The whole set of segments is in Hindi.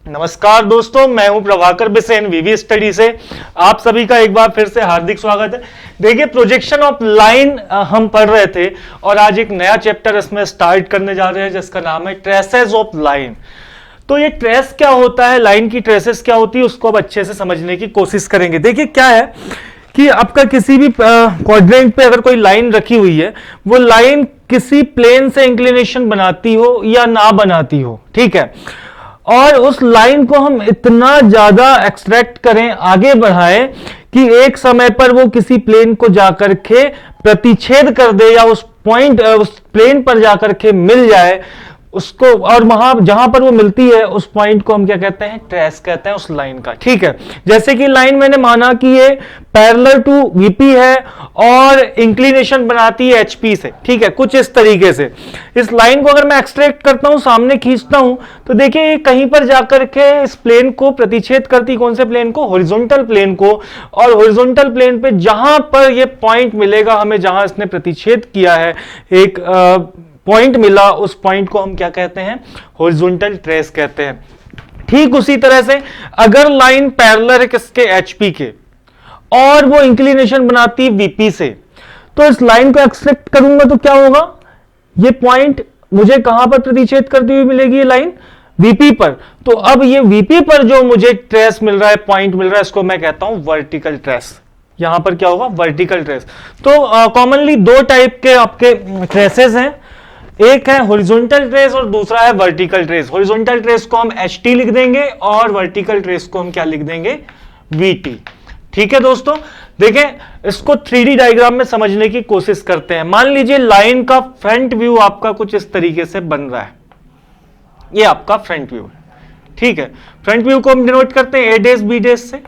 नमस्कार दोस्तों, मैं हूं प्रभाकर बिसेन वीवी स्टडी से। आप सभी का एक बार फिर से हार्दिक स्वागत है। देखिए, प्रोजेक्शन ऑफ लाइन हम पढ़ रहे थे और आज एक नया चैप्टर इसमें स्टार्ट करने जा रहे हैं जिसका नाम है ट्रेसेस ऑफ लाइन। तो ये ट्रेस क्या होता है, लाइन की ट्रेसेस क्या होती है, उसको अब अच्छे से समझने की कोशिश करेंगे। देखिए क्या है कि आपका किसी भी क्वाड्रेंट पे अगर कोई लाइन रखी हुई है, वो लाइन किसी प्लेन से इंक्लिनेशन बनाती हो या ना बनाती हो, ठीक है, और उस लाइन को हम इतना ज्यादा एक्सट्रैक्ट करें, आगे बढ़ाएं कि एक समय पर वो किसी प्लेन को जाकर के प्रतिच्छेद कर दे या उस पॉइंट उस प्लेन पर जाकर के मिल जाए उसको, और वहां जहां पर वो मिलती है उस पॉइंट को हम क्या कहते हैं, ट्रेस कहते हैं उस लाइन का। ठीक है, जैसे कि लाइन मैंने माना कि ये पैरेलल टू वीपी है और इंक्लिनेशन बनाती है एचपी से, ठीक है, कुछ इस तरीके से। इस लाइन को अगर मैं एक्सट्रैक्ट करता हूं, सामने खींचता हूं, तो देखिए ये कहीं पर जाकर के इस प्लेन को प्रतिच्छेद करती, कौन से प्लेन को, हॉरिजॉन्टल प्लेन को। और हॉरिजॉन्टल प्लेन पे जहां पर ये पॉइंट मिलेगा हमें, जहां इसने प्रतिच्छेद किया है, एक पॉइंट मिला, उस पॉइंट को हम क्या कहते हैं, हॉरिजॉन्टल ट्रेस कहते हैं। ठीक उसी तरह से अगर लाइन पैरेलल है किसके, एचपी के, और वो इंक्लिनेशन बनाती है वीपी से, तो इस लाइन को एक्सट्रैक्ट करूंगा तो क्या होगा, ये पॉइंट मुझे कहां पर प्रतिच्छेद करती हुई मिलेगी, ये लाइन वीपी पर। तो अब ये वीपी पर जो मुझे ट्रेस मिल रहा है, पॉइंट मिल रहा है, इसको मैं कहता हूं वर्टिकल ट्रेस। यहां पर क्या होगा, वर्टिकल ट्रेस। तो कॉमनली दो टाइप के आपके ट्रेसेस हैं, एक है हॉरिजॉन्टल ट्रेस और दूसरा है वर्टिकल ट्रेस। हॉरिजॉन्टल ट्रेस को हम HT लिख देंगे और वर्टिकल ट्रेस को हम क्या लिख देंगे, VT। ठीक है दोस्तों, देखें इसको 3D डायग्राम में समझने की कोशिश करते हैं। मान लीजिए लाइन का फ्रंट व्यू आपका कुछ इस तरीके से बन रहा है, ये आपका फ्रंट व्यू है, ठीक है। फ्रंट व्यू को हम डिनोट करते हैं A' B' से।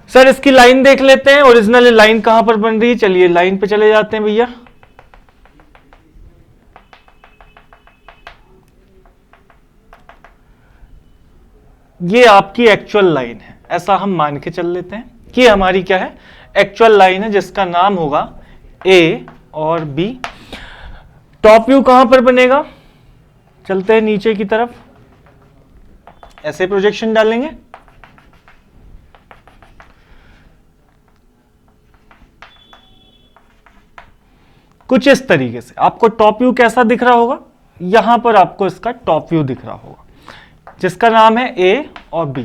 सर इसकी लाइन देख लेते हैं, ओरिजिनल लाइन कहां पर बन रही है, चलिए लाइन पे चले जाते हैं भैया। ये आपकी एक्चुअल लाइन है, ऐसा हम मान के चल लेते हैं कि हमारी क्या है, एक्चुअल लाइन है, जिसका नाम होगा A और B। टॉप व्यू कहां पर बनेगा, चलते हैं नीचे की तरफ, ऐसे प्रोजेक्शन डालेंगे। कुछ इस तरीके से आपको टॉप व्यू कैसा दिख रहा होगा, यहां पर आपको इसका टॉप व्यू दिख रहा होगा जिसका नाम है A और B।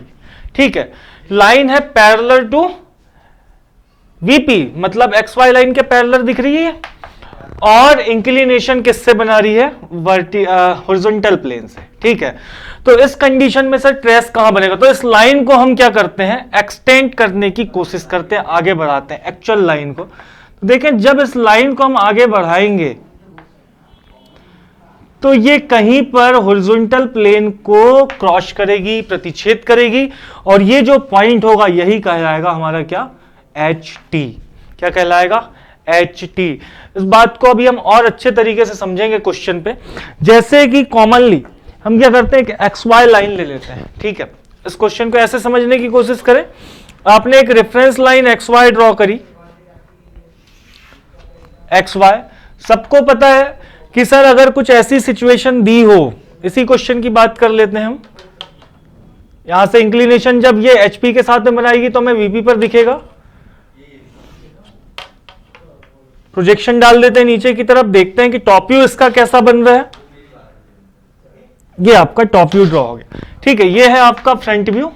ठीक है, लाइन है पैरेलल टू VP, मतलब XY लाइन के पैरेलल दिख रही है, और इंक्लिनेशन किससे बना रही है, हॉरिजॉन्टल प्लेन से। ठीक है, तो इस कंडीशन में सर ट्रेस कहां बनेगा, तो इस लाइन को हम क्या करते हैं, एक्सटेंड करने की कोशिश करते हैं, आगे बढ़ाते हैं एक्चुअल लाइन को। तो देखें जब इस लाइन को हम आगे बढ़ाएंगे तो ये कहीं पर हॉरिजॉन्टल प्लेन को क्रॉस करेगी, प्रतिच्छेद करेगी, और ये जो पॉइंट होगा यही कहलाएगा हमारा क्या, HT। क्या कहलाएगा, HT। इस बात को अभी हम और अच्छे तरीके से समझेंगे क्वेश्चन पे। जैसे कि कॉमनली हम क्या करते हैं कि XY लाइन ले लेते हैं, ठीक है। इस क्वेश्चन को ऐसे समझने की कोशिश करें, आपने एक रेफरेंस लाइन XY ड्रॉ करी, XY। सबको पता है कि सर अगर कुछ ऐसी सिचुएशन दी हो, इसी क्वेश्चन की बात कर लेते हैं हम, यहां से इंक्लिनेशन जब ये HP के साथ में बनाएगी तो हमें VP पर दिखेगा। प्रोजेक्शन डाल देते हैं नीचे की तरफ, देखते हैं कि टॉप व्यू इसका कैसा बन रहा है। ये आपका टॉप व्यू ड्रॉ हो गया, ठीक है। ये है आपका फ्रंट व्यू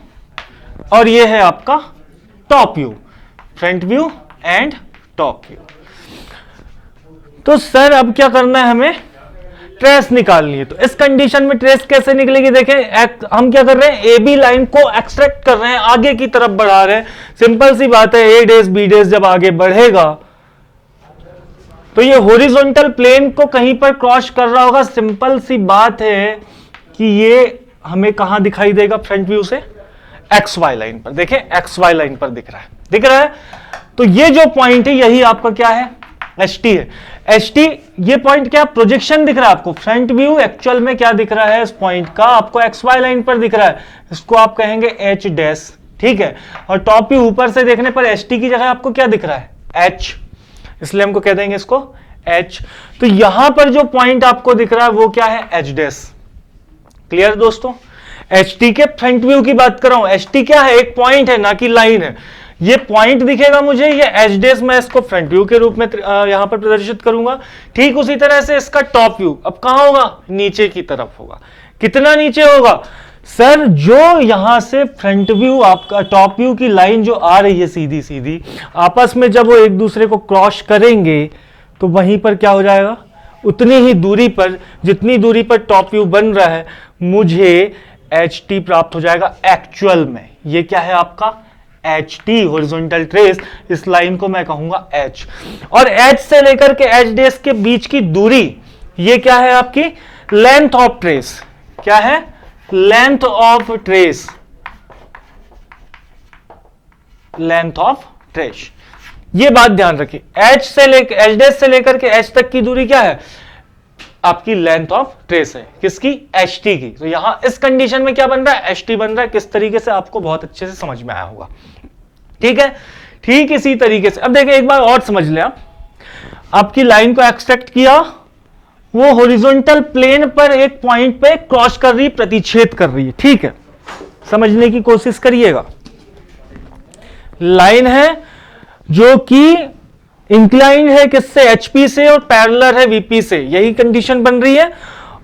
और ये है आपका top view, front view and top view. तो सर अब क्या करना है, हमें ट्रेस निकालनी है। तो इस कंडीशन में ट्रेस कैसे निकलेगी, देखें हम क्या कर रहे हैं, AB लाइन को एक्सट्रैक्ट कर रहे हैं, आगे की तरफ बढ़ा रहे हैं। सिंपल सी बात है, A' B' जब आगे बढ़ेगा तो ये हॉरिजॉन्टल प्लेन को कहीं पर क्रॉस कर रहा होगा। सिंपल सी बात है कि ये हमें कहां दिखाई देगा, फ्रंट व्यू से XY लाइन पर। देखें XY लाइन पर दिख रहा है। तो ये जो पॉइंट है यही आपका क्या है, HT है। HT ये पॉइंट क्या, प्रोजेक्शन दिख रहा है आपको, फ्रंट व्यू एक्चुअल में क्या दिख रहा है, इस पॉइंट का आपको XY लाइन पर दिख रहा है, इसको आप कहेंगे H', ठीक है। और टॉप व्यू ऊपर से देखने पर HT की जगह आपको क्या दिख रहा है, H, इसलिए हमको कह देंगे इसको H। तो यहां पर जो पॉइंट आपको दिख रहा है वो क्या है, H'। क्लियर दोस्तों, एच टी के फ्रंट व्यू की बात कर रहा हूं। एच टी क्या है, एक पॉइंट है ना कि लाइन है। ये पॉइंट दिखेगा मुझे, ये एच डेस मैं इसको फ्रंट व्यू के रूप में यहां पर प्रदर्शित करूंगा। ठीक उसी तरह से इसका टॉप व्यू अब कहां होगा, नीचे की तरफ होगा। कितना नीचे होगा सर, जो यहां से फ्रंट व्यू आपका टॉप व्यू की लाइन जो आ रही है सीधी सीधी, आपस में जब वो एक दूसरे को क्रॉस करेंगे तो वहीं पर क्या हो जाएगा, उतनी ही दूरी पर, जितनी दूरी पर टॉप व्यू बन रहा है, मुझे एच टी प्राप्त हो जाएगा एक्चुअल में। ये क्या है आपका एच टी, हॉरिजॉन्टल ट्रेस। इस लाइन को मैं कहूंगा एच। और एच से लेकर के एच डेस के बीच की दूरी, ये क्या है आपकी लेंथ ऑफ ट्रेस। क्या है, length of trace, length of trace. ये बात ध्यान रखिए, एच से लेकर एच डेस से लेकर के एच तक की दूरी क्या है, आपकी लेंथ ऑफ ट्रेस है। किसकी, एच टी की। तो यहां इस कंडीशन में क्या बन रहा है, एच टी बन रहा है। किस तरीके से आपको बहुत अच्छे से समझ में आया होगा। ठीक है, ठीक इसी तरीके से अब देखिए एक बार और समझ लें आप, आपकी लाइन को एक्सट्रैक्ट किया, वो हॉरिजॉन्टल प्लेन पर एक पॉइंट पे क्रॉस कर रही, प्रतिच्छेद कर रही है। ठीक है, समझने की कोशिश करिएगा। लाइन है जो कि इंक्लाइन है किससे, एचपी से, और पैरेलल है वीपी से, यही कंडीशन बन रही है।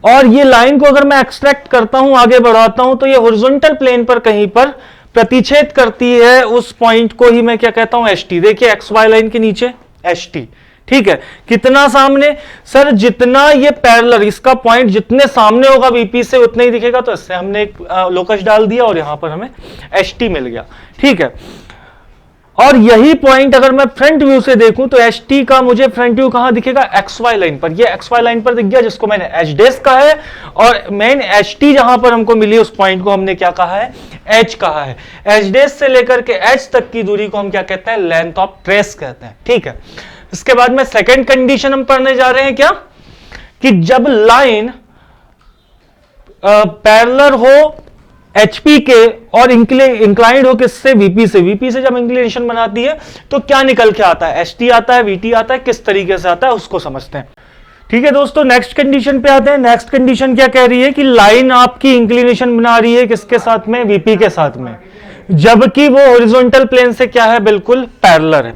और ये लाइन को अगर मैं एक्सट्रैक्ट करता हूं, आगे बढ़ाता हूं, तो ये हॉरिजॉन्टल प्लेन पर कहीं पर प्रतिच्छेद करती है। उस पॉइंट को ही मैं क्या कहता हूं, एच टी। देखिए एक्स वाई लाइन के नीचे एच टी। ठीक है, कितना सामने सर, जितना ये पैरेलल, इसका पॉइंट जितने सामने होगा वीपी से उतना ही दिखेगा। तो इससे हमने एक लोकस डाल दिया और यहां पर हमें एच टी मिल गया। ठीक है, और यही पॉइंट अगर मैं फ्रंट व्यू से देखूं तो एच टी का मुझे फ्रंट व्यू कहां दिखेगा, एक्स वाई लाइन पर। ये एक्स वाई लाइन पर दिख गया, जिसको मैंने एच डेस कहा है। और मेन एच टी जहां पर हमको मिली, उस पॉइंट को हमने क्या कहा है, एच कहा है। एच डेस से लेकर के एच तक की दूरी को हम क्या कहते हैं, लेंथ ऑफ ट्रेस कहते हैं। ठीक है, इसके बाद में सेकेंड कंडीशन हम पढ़ने जा रहे हैं क्या, कि जब लाइन पैरेलल हो एचपी के और इंक्लाइंड हो किससे, वीपी से। वीपी से जब इंक्लिनेशन बनाती है तो क्या निकल के आता है, एचटी आता है, वीटी आता है, किस तरीके से आता है उसको समझते हैं। ठीक है दोस्तों, नेक्स्ट कंडीशन पे आते हैं। नेक्स्ट कंडीशन क्या कह रही है कि लाइन आपकी इंक्लिनेशन बना रही है किसके साथ में, वीपी के साथ में, जबकि वो हॉरिजॉन्टल प्लेन से क्या है, बिल्कुल पैरेलल है।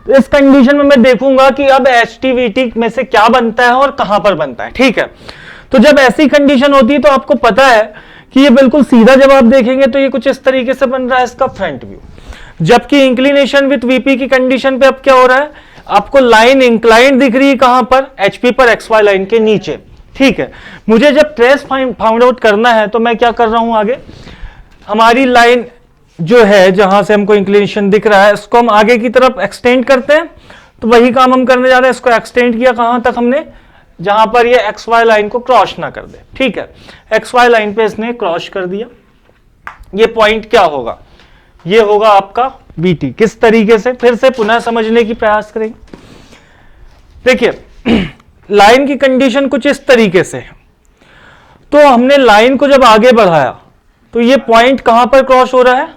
तो इस कंडीशन में मैं देखूंगा कि अब एच टी वीटी में से क्या बनता है और कहां पर बनता है। ठीक है, तो जब ऐसी कंडीशन होती है तो आपको पता है कि ये बिल्कुल सीधा, जब आप देखेंगे तो ये कुछ इस तरीके से बन रहा है इसका फ्रंट व्यू। जबकि इंक्लिनेशन विथ वीपी की कंडीशन पे अब क्या हो रहा है, आपको लाइन इंक्लाइंड दिख रही है कहां पर, एचपी पर, एक्स वाई लाइन के नीचे। ठीक है, मुझे जब ट्रेस फाइंड आउट करना है तो मैं क्या कर रहा हूं, आगे हमारी लाइन जो है जहां से हमको इंक्लिनेशन दिख रहा है, इसको हम आगे की तरफ एक्सटेंड करते हैं। तो वही काम हम करने जा रहे हैं, इसको एक्सटेंड किया कहां तक हमने, जहां पर ये एक्स वाई लाइन को क्रॉस ना कर दे। ठीक है, एक्स वाई लाइन पे इसने क्रॉस कर दिया। ये पॉइंट क्या होगा, ये होगा आपका बीटी। किस तरीके से, फिर से पुनः समझने की प्रयास करेंगे। देखिए लाइन की कंडीशन कुछ इस तरीके से है। तो हमने लाइन को जब आगे बढ़ाया तो ये पॉइंट कहां पर क्रॉस हो रहा है,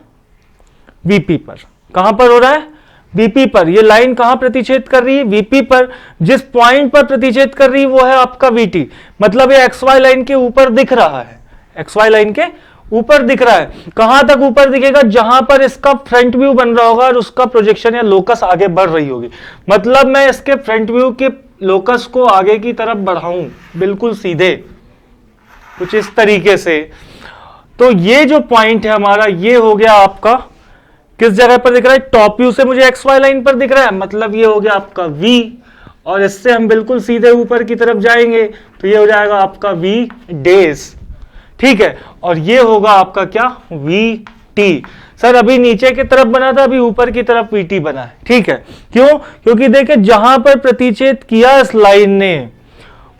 वीपी पर। कहां पर हो रहा है, वीपी पर। ये लाइन कहां प्रतिच्छेद कर रही है, वीपी पर। जिस पॉइंट पर प्रतिच्छेद कर रही है वो है आपका वीटी। मतलब ये एक्स वाई लाइन के ऊपर दिख रहा है, एक्स वाई लाइन के ऊपर दिख रहा है। कहां तक ऊपर दिखेगा, जहां पर इसका फ्रंट व्यू बन रहा होगा और उसका प्रोजेक्शन या लोकस आगे बढ़ रही होगी। मतलब मैं इसके फ्रंट व्यू के लोकस को आगे की तरफ बढ़ाऊं, बिल्कुल सीधे, कुछ इस तरीके से। तो ये जो पॉइंट है हमारा, ये हो गया आपका किस जगह पर दिख रहा है, टॉप व्यू से मुझे एक्स वाई लाइन पर दिख रहा है। मतलब ये हो गया आपका V, और इससे हम बिल्कुल सीधे ऊपर की तरफ जाएंगे तो ये हो जाएगा आपका V डेस। ठीक है, और ये होगा आपका क्या, VT। सर अभी नीचे की तरफ बना था, अभी ऊपर की तरफ VT बना है। ठीक है, क्यों, क्योंकि देखिए जहां पर प्रतिच्छेद किया इस लाइन ने,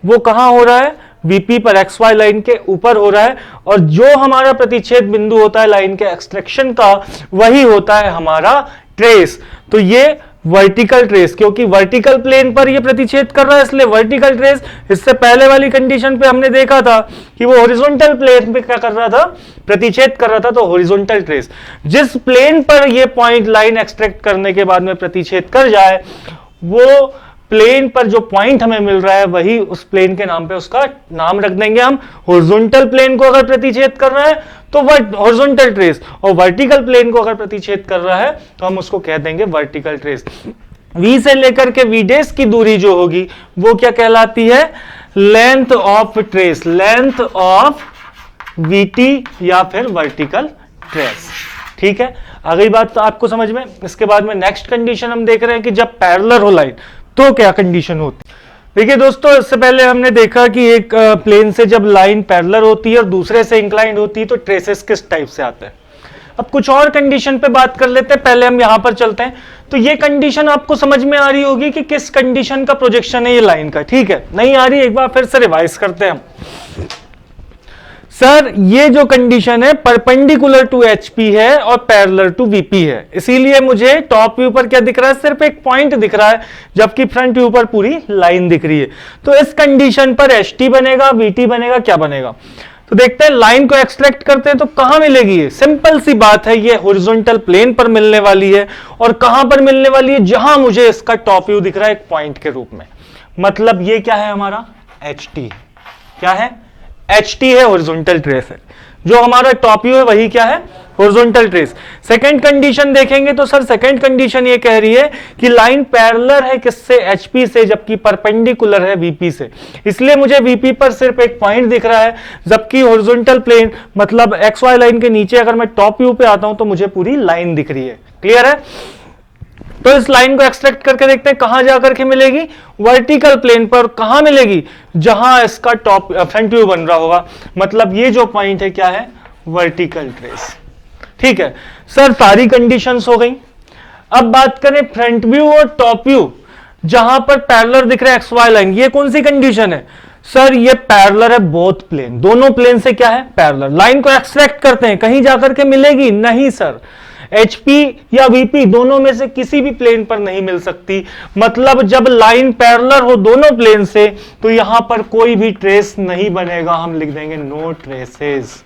वो कहां हो रहा है, वीपी पर, एक्स वाई लाइन के ऊपर हो रहा है। और जो हमारा प्रतिच्छेद बिंदु होता है लाइन के एक्सट्रैक्शन का, वही होता है हमारा ट्रेस। तो ये वर्टिकल ट्रेस, क्योंकि वर्टिकल प्लेन पर ये प्रतिच्छेद कर रहा है, इसलिए वर्टिकल ट्रेस। इससे पहले वाली कंडीशन पे हमने देखा था कि वो हॉरिजॉन्टल प्लेन पे क्या कर रहा था, प्रतिच्छेद कर रहा था। तो हॉरिजॉन्टल ट्रेस, जिस प्लेन पर ये पॉइंट लाइन एक्सट्रैक्ट करने के बाद में प्रतिच्छेद कर जाए, वो प्लेन पर जो पॉइंट हमें मिल रहा है वही उस प्लेन के नाम पे उसका नाम रख देंगे हम। हॉरिजॉन्टल प्लेन को अगर प्रतिच्छेद कर रहा है तो हॉरिजॉन्टल ट्रेस, और वर्टिकल प्लेन को अगर प्रतिच्छेद कर रहा है तो हम उसको कह देंगे वर्टिकल ट्रेस। V से लेकर के V डैश की दूरी जो होगी वो क्या कहलाती है? Length of trace, length of VT या फिर वर्टिकल ट्रेस। ठीक है, आ गई बात तो आपको समझ में। इसके बाद में नेक्स्ट कंडीशन हम देख रहे हैं कि जब पैरेलल हो लाइन तो क्या कंडीशन होती है। देखिए दोस्तों, इससे पहले हमने देखा कि एक प्लेन से जब लाइन पैरेलल होती है और दूसरे से इंक्लाइंड होती है तो ट्रेसेस किस टाइप से आते हैं। अब कुछ और कंडीशन पे बात कर लेते हैं, पहले हम यहां पर चलते हैं। तो ये कंडीशन आपको समझ में आ रही होगी कि किस कंडीशन का प्रोजेक्शन है ये लाइन का। ठीक है, नहीं आ रही, एक बार फिर से रिवाइज करते हैं हम। सर ये जो कंडीशन है परपेंडिकुलर टू HP है और पैरेलल टू VP है, इसीलिए मुझे टॉप व्यू पर क्या दिख रहा है? सिर्फ एक पॉइंट दिख रहा है, जबकि फ्रंट व्यू पर पूरी लाइन दिख रही है। तो इस कंडीशन पर HT बनेगा, VT बनेगा, क्या बनेगा? तो देखते हैं, लाइन को एक्सट्रैक्ट करते हैं तो कहां मिलेगी ये? सिंपल सी बात है, ये हॉरिजॉन्टल प्लेन पर मिलने वाली है। और कहां पर मिलने वाली है? जहां मुझे इसका टॉप व्यू दिख रहा है एक पॉइंट के रूप में। मतलब ये क्या है हमारा? HT। क्या है? HT है, हॉरिजॉन्टल ट्रेस है। जो हमारा टॉप व्यू है वही क्या है? Horizontal trace. सेकंड कंडीशन देखेंगे तो सर सेकंड कंडीशन ये कह रही है कि लाइन पैरेलल है किससे? HP से, जबकि परपेंडिकुलर है VP से। इसलिए मुझे VP पर सिर्फ एक पॉइंट दिख रहा है, जबकि हॉरिजॉन्टल प्लेन मतलब XY लाइन के नीचे अगर मैं टॉप व्यू पे आता हूं तो मुझे पूरी लाइन दिख रही है। क्लियर है? तो इस लाइन को एक्सट्रैक्ट करके देखते हैं कहां जाकर के मिलेगी? वर्टिकल प्लेन पर। कहां मिलेगी? जहां इसका टॉप फ्रंट व्यू बन रहा होगा। मतलब ये जो पॉइंट है क्या है? Vertical trace. ठीक है सर, सारी कंडीशंस हो गई। अब बात करें फ्रंट व्यू और टॉप व्यू, जहां पर पैरेलल दिख रहा है XY लाइन, ये कौन सी कंडीशन है? सर ये पैरेलल है बोथ प्लेन, दोनों प्लेन से क्या है? पैरेलल। लाइन को एक्सट्रैक्ट करते हैं, कहीं जाकर के मिलेगी? नहीं सर, HP या VP दोनों में से किसी भी प्लेन पर नहीं मिल सकती। मतलब जब लाइन पैरेलल हो दोनों प्लेन से तो यहां पर कोई भी ट्रेस नहीं बनेगा। हम लिख देंगे नो ट्रेसेस,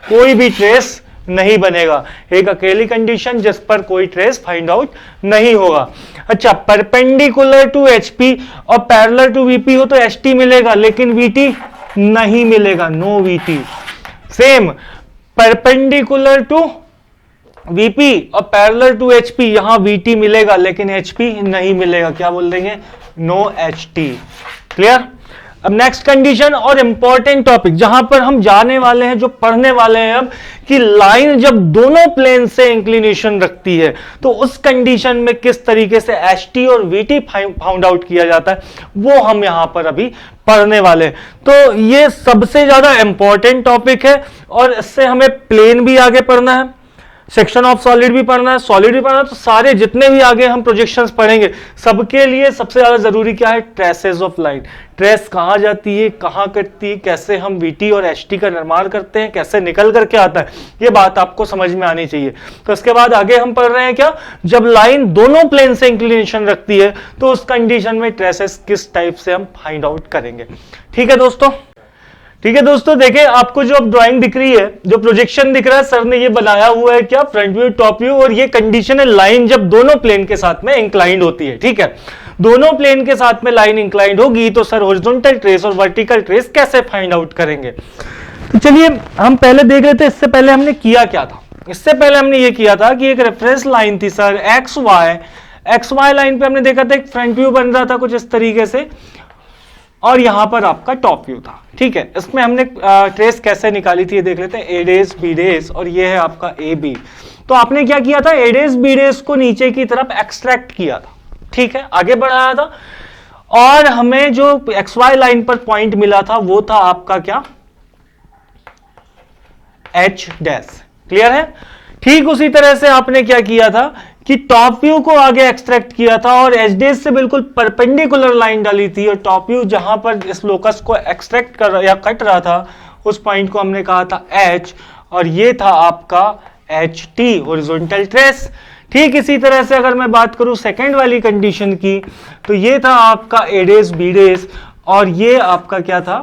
कोई भी ट्रेस नहीं बनेगा। एक अकेली कंडीशन जिस पर कोई ट्रेस फाइंड आउट नहीं होगा। अच्छा, परपेंडिकुलर टू HP और पैरेलल टू VP हो तो HT मिलेगा, लेकिन VT नहीं मिलेगा, no VT। Same perpendicular to VP और पैरेलल टू HP, यहां VT मिलेगा लेकिन HP नहीं मिलेगा। क्या बोल देंगे? No HT। क्लियर? अब नेक्स्ट कंडीशन और इंपॉर्टेंट टॉपिक जहां पर हम जाने वाले हैं, जो पढ़ने वाले हैं अब, कि लाइन जब दोनों प्लेन से इंक्लिनेशन रखती है तो उस कंडीशन में किस तरीके से HT और VT फाउंड आउट किया जाता है, वो हम यहां पर अभी पढ़ने वाले हैं। तो ये सबसे ज्यादा इंपॉर्टेंट टॉपिक है और इससे हमें प्लेन भी आगे पढ़ना है, सेक्शन ऑफ सॉलिड भी पढ़ना है, सॉलिड भी पढ़ना है। तो सारे जितने भी आगे हम प्रोजेक्शंस पढ़ेंगे सबके लिए सबसे ज्यादा जरूरी क्या है? Traces of line. ट्रेस कहां जाती है, कहां कटती है, कैसे हम VT और HT का निर्माण करते हैं, कैसे निकल करके आता है, ये बात आपको समझ में आनी चाहिए। तो इसके बाद आगे हम पढ़ रहे हैं क्या? जब लाइन दोनों प्लेन से इंक्लिनेशन रखती है तो उस कंडीशन में ट्रेसेस किस टाइप से हम फाइंड आउट करेंगे। ठीक है दोस्तों? ठीक है दोस्तों, देखिए आपको जो अब ड्राइंग दिख रही है, जो प्रोजेक्शन दिख रहा है, सर ने ये बनाया हुआ है क्या? Front view, top view. और ये कंडीशन है लाइन जब दोनों प्लेन के साथ में इंक्लाइंड होती है। ठीक है, दोनों प्लेन के साथ में लाइन इंक्लाइंड होगी तो सर हॉरिजॉन्टल ट्रेस और वर्टिकल ट्रेस कैसे फाइंड आउट करेंगे? तो चलिए हम पहले देख लेते हैं इससे पहले हमने किया क्या था। इससे पहले हमने ये किया था कि एक रेफरेंस लाइन थी सर XY लाइन पे हमने देखा था एक फ्रंट व्यू बन रहा था कुछ इस तरीके से, और यहां पर आपका टॉप व्यू था। ठीक है, इसमें हमने ट्रेस कैसे निकाली थी ये देख लेते हैं। A डेज, B डेज, और ये है आपका AB। तो आपने क्या किया था? A डेज, B डेज को नीचे की तरफ एक्सट्रैक्ट किया था। ठीक है, आगे बढ़ाया था, और हमें जो XY लाइन पर पॉइंट मिला था वो था आपका क्या? H dash. क्लियर है? ठीक उसी तरह से आपने क्या किया था कि टॉप व्यू को आगे एक्सट्रैक्ट किया था और एच डेज से बिल्कुल परपेंडिकुलर लाइन डाली थी, और टॉप व्यू जहां पर इस लोकस को एक्सट्रैक्ट कर या कट रहा था उस पॉइंट को हमने कहा था H, और ये था आपका HT, हॉरिजॉन्टल ट्रेस। ठीक इसी तरह से अगर मैं बात करूं सेकंड वाली कंडीशन की, तो ये था आपका A डेज, B डेज, और ये आपका क्या था?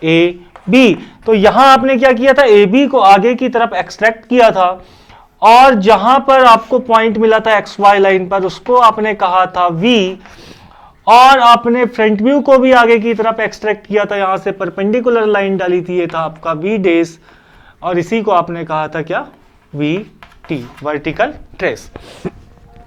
AB। तो यहां आपने क्या किया था? AB को आगे की तरफ एक्सट्रैक्ट किया था, और जहां पर आपको पॉइंट मिला था XY लाइन पर उसको आपने कहा था V, और आपने फ्रंट व्यू को भी आगे की तरफ एक्सट्रैक्ट किया था, यहां से परपेंडिकुलर लाइन डाली थी, ये था आपका वी डेज, और इसी को आपने कहा था क्या, वी टी, वर्टिकल ट्रेस।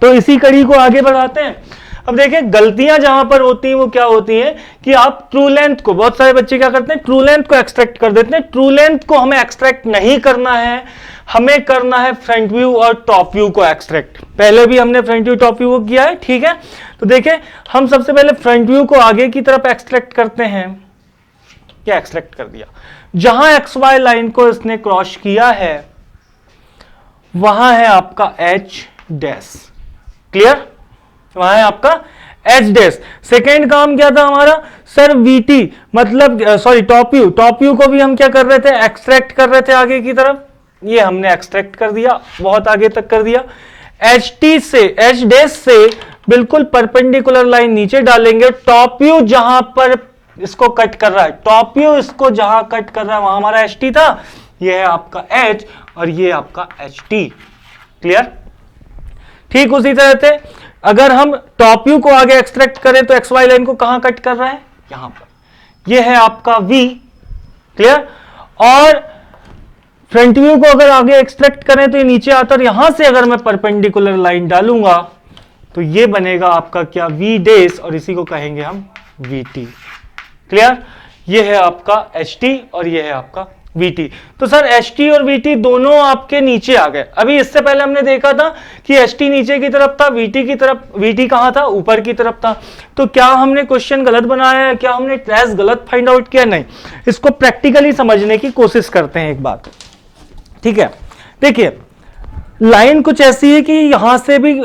तो इसी कड़ी को आगे बढ़ाते हैं। अब देखिए गलतियां जहां पर होती हैं वो क्या होती हैं कि आप ट्रू लेंथ को, बहुत सारे बच्चे क्या करते हैं, ट्रू लेंथ को एक्सट्रैक्ट कर देते हैं। ट्रू लेंथ को हमें एक्सट्रैक्ट नहीं करना है, हमें करना है फ्रंट व्यू और टॉप व्यू को एक्सट्रैक्ट। पहले भी हमने फ्रंट व्यू टॉप व्यू को किया है, ठीक है। तो देखिए हम सबसे पहले फ्रंट व्यू को आगे की तरफ एक्सट्रैक्ट करते हैं। क्या एक्सट्रैक्ट कर दिया, जहां एक्स वाई लाइन को इसने क्रॉस किया है वहां है आपका एच डैश, क्लियर, वहां है आपका एच डैश। सेकेंड काम क्या था हमारा सर, वीटी मतलब sorry top view, top view को भी हम क्या कर रहे थे, एक्सट्रैक्ट कर रहे थे आगे की तरफ, ये हमने एक्सट्रैक्ट कर दिया, बहुत आगे तक कर दिया। एच टी से, एच डैश से बिल्कुल परपेंडिकुलर लाइन नीचे डालेंगे, टॉप व्यू जहां पर इसको कट कर रहा है, टॉप व्यू इसको जहां कट कर रहा है वहां हमारा एच टी था, ये है आपका एच और ये आपका एच टी, क्लियर। ठीक उसी तरह से अगर हम टॉप व्यू को आगे एक्सट्रैक्ट करें तो एक्स वाई लाइन को कहां कट कर रहा है, यहां पर, ये है आपका वी, क्लियर। और फ्रंट व्यू को अगर आगे एक्सट्रैक्ट करें तो ये नीचे आता है, यहां से अगर मैं परपेंडिकुलर लाइन डालूंगा तो ये बनेगा आपका क्या, वी डेस, और इसी को कहेंगे हम वी टी, क्लियर। ये है आपका एच टी और ये है आपका वी टी। तो सर एच टी और वी टी दोनों आपके नीचे आ गए। अभी इससे पहले हमने देखा था कि एच टी नीचे की तरफ था, वीटी की तरफ, वीटी कहां था, ऊपर की तरफ था। तो क्या हमने क्वेश्चन गलत बनाया है, क्या हमने ट्रेस गलत फाइंड आउट किया, नहीं। इसको प्रैक्टिकली समझने की कोशिश करते हैं एक बात, ठीक है। देखिए लाइन कुछ ऐसी है कि यहां से भी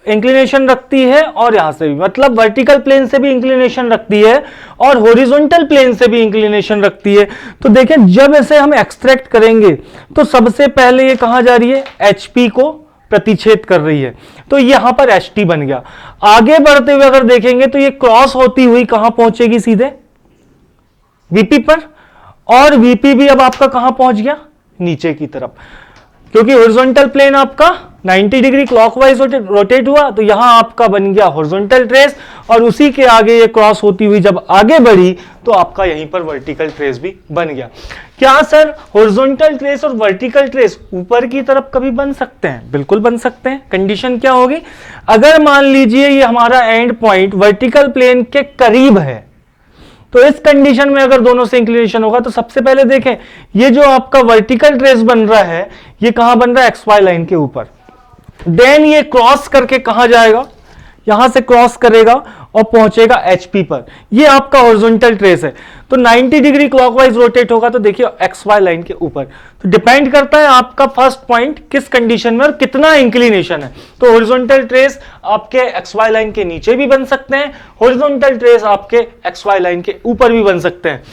इंक्लिनेशन रखती है और यहां से भी, मतलब वर्टिकल प्लेन से भी इंक्लिनेशन रखती है और हॉरिजॉन्टल प्लेन से भी इंक्लिनेशन रखती है। तो देखें जब इसे हम एक्सट्रैक्ट करेंगे तो सबसे पहले ये कहां जा रही है, एचपी को प्रतिच्छेद कर रही है, तो यहां पर एच टी बन गया। आगे बढ़ते हुए अगर देखेंगे तो ये क्रॉस होती हुई कहां पहुंचेगी, सीधे वीपी पर, और वीपी भी अब आपका कहां पहुंच गया, नीचे की तरफ, क्योंकि हॉरिजॉन्टल प्लेन आपका 90 डिग्री क्लॉकवाइज रोटेट हुआ, तो यहां आपका बन गया हॉरिजॉन्टल ट्रेस, और उसी के आगे ये क्रॉस होती हुई जब आगे बढ़ी तो आपका यहीं पर वर्टिकल ट्रेस भी बन गया। क्या सर हॉरिजॉन्टल ट्रेस और वर्टिकल ट्रेस ऊपर की तरफ कभी बन सकते हैं? बिल्कुल बन सकते हैं। कंडीशन क्या होगी, अगर मान लीजिए ये हमारा एंड पॉइंट वर्टिकल प्लेन के करीब है, तो इस कंडीशन में अगर दोनों से इंक्लिनेशन होगा तो सबसे पहले देखें ये जो आपका वर्टिकल ट्रेस बन रहा है ये कहां बन रहा है, एक्स वाई लाइन के ऊपर। देन ये क्रॉस करके कहां जाएगा, यहां से क्रॉस करेगा और पहुंचेगा एचपी पर, ये आपका हॉरिजॉन्टल ट्रेस है। तो 90 डिग्री क्लॉकवाइज रोटेट होगा तो देखिए एक्स वाई लाइन के ऊपर। तो डिपेंड करता है आपका फर्स्ट पॉइंट किस कंडीशन में और कितना इंक्लिनेशन है। तो हॉरिजॉन्टल ट्रेस आपके एक्स वाई लाइन के नीचे भी बन सकते हैं, हॉरिजॉन्टल ट्रेस आपके एक्स वाई लाइन के ऊपर भी बन सकते हैं।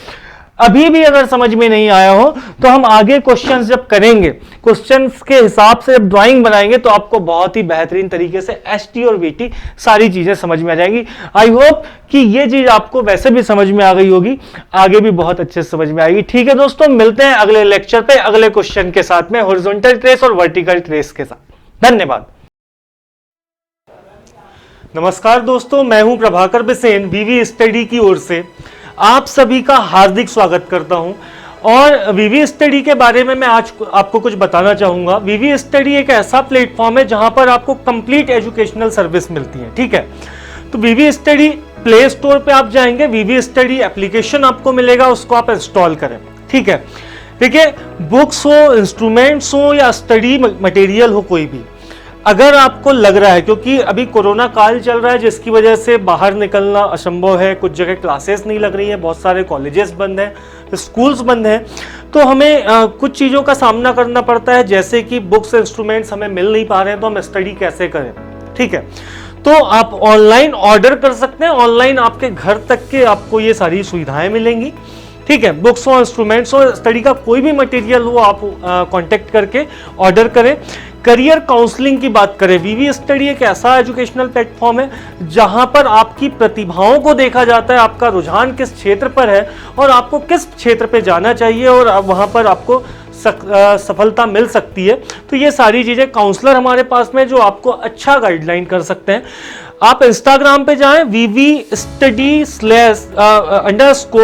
अभी भी अगर समझ में नहीं आया हो तो हम आगे क्वेश्चंस जब करेंगे, क्वेश्चंस के हिसाब से जब ड्राइंग बनाएंगे तो आपको बहुत ही बेहतरीन तरीके से एचटी और वीटी सारी चीजें समझ में आ जाएंगी। आई होप कि ये चीज आपको वैसे भी समझ में आ गई होगी, आगे भी बहुत अच्छे से समझ में आएगी। ठीक है दोस्तों, मिलते हैं अगले लेक्चर पे अगले क्वेश्चन के साथ में, हॉरिजॉन्टल ट्रेस और वर्टिकल ट्रेस के साथ। धन्यवाद। नमस्कार दोस्तों, मैं हूं प्रभाकर बिसेन, वीवी स्टडी की ओर से आप सभी का हार्दिक स्वागत करता हूं। और वीवी स्टडी के बारे में मैं आज आपको कुछ बताना चाहूंगा। वीवी स्टडी एक ऐसा प्लेटफॉर्म है जहां पर आपको कंप्लीट एजुकेशनल सर्विस मिलती है, ठीक है। तो वीवी स्टडी प्ले स्टोर पे आप जाएंगे, वीवी स्टडी एप्लीकेशन आपको मिलेगा, उसको आप इंस्टॉल करें, ठीक है। देखिए बुक्स हो, इंस्ट्रूमेंट्स हो या स्टडी मटेरियल हो, कोई भी अगर आपको लग रहा है, क्योंकि अभी कोरोना काल चल रहा है जिसकी वजह से बाहर निकलना असंभव है, कुछ जगह क्लासेस नहीं लग रही है, बहुत सारे कॉलेजेस बंद हैं, स्कूल्स बंद हैं, तो हमें कुछ चीज़ों का सामना करना पड़ता है, जैसे कि बुक्स इंस्ट्रूमेंट्स हमें मिल नहीं पा रहे हैं, तो हम स्टडी कैसे करें, ठीक है। तो आप ऑनलाइन ऑर्डर कर सकते हैं, ऑनलाइन आपके घर तक के आपको ये सारी सुविधाएं मिलेंगी, ठीक है। बुक्स हो, इंस्ट्रूमेंट्स हो, स्टडी का कोई भी मटेरियल हो, आप कांटेक्ट करके ऑर्डर करें। करियर काउंसलिंग की बात करें, वीवी स्टडी एक ऐसा एजुकेशनल प्लेटफॉर्म है जहां पर आपकी प्रतिभाओं को देखा जाता है, आपका रुझान किस क्षेत्र पर है और आपको किस क्षेत्र पे जाना चाहिए और वहां पर आपको सफलता मिल सकती है। तो ये सारी चीज़ें काउंसलर हमारे पास में जो आपको अच्छा गाइडलाइन कर सकते हैं। आप इंस्टाग्राम पे जाएं, VV__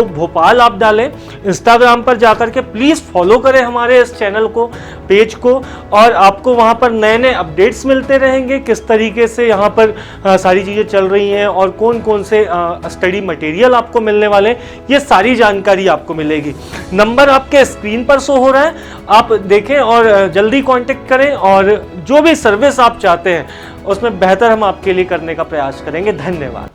भोपाल आप डालें, इंस्टाग्राम पर जाकर के प्लीज फॉलो करें हमारे इस चैनल को, पेज को, और आपको वहां पर नए नए अपडेट्स मिलते रहेंगे, किस तरीके से यहाँ पर सारी चीजें चल रही हैं और कौन कौन से स्टडी मटेरियल आपको मिलने वाले हैं, ये सारी जानकारी आपको मिलेगी। नंबर आपके स्क्रीन पर शो हो रहा है, आप देखें और जल्दी कांटेक्ट करें, और जो भी सर्विस आप चाहते हैं उसमें बेहतर हम आपके लिए करने का प्रयास करेंगे। धन्यवाद।